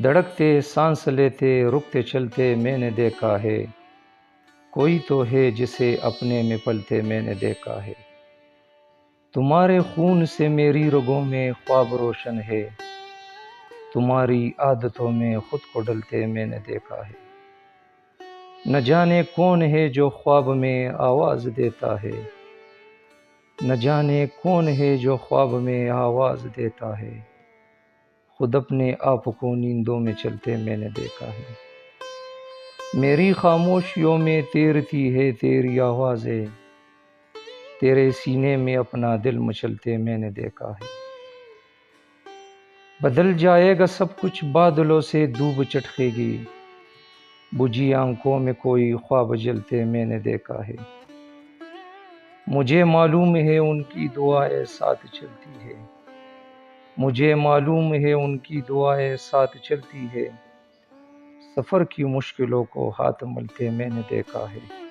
دھڑکتے سانس لیتے رکتے چلتے میں نے دیکھا ہے، کوئی تو ہے جسے اپنے میں پلتے میں نے دیکھا ہے۔ تمہارے خون سے میری رگوں میں خواب روشن ہے، تمہاری عادتوں میں خود کو ڈلتے میں نے دیکھا ہے۔ نہ جانے کون ہے جو خواب میں آواز دیتا ہے، نہ جانے کون ہے جو خواب میں آواز دیتا ہے، خود اپنے آپ کو نیندوں میں چلتے میں نے دیکھا ہے۔ میری خاموشیوں میں تیرتی ہے تیری آوازیں، تیرے سینے میں اپنا دل مچلتے میں نے دیکھا ہے۔ بدل جائے گا سب کچھ بادلوں سے دھوپ چٹکے گی، بجھی آنکھوں میں کوئی خواب جلتے میں نے دیکھا ہے۔ مجھے معلوم ہے ان کی دعائیں ساتھ چلتی ہے، مجھے معلوم ہے ان کی دعائیں ساتھ چلتی ہے، سفر کی مشکلوں کو ہاتھ ملتے میں نے دیکھا ہے۔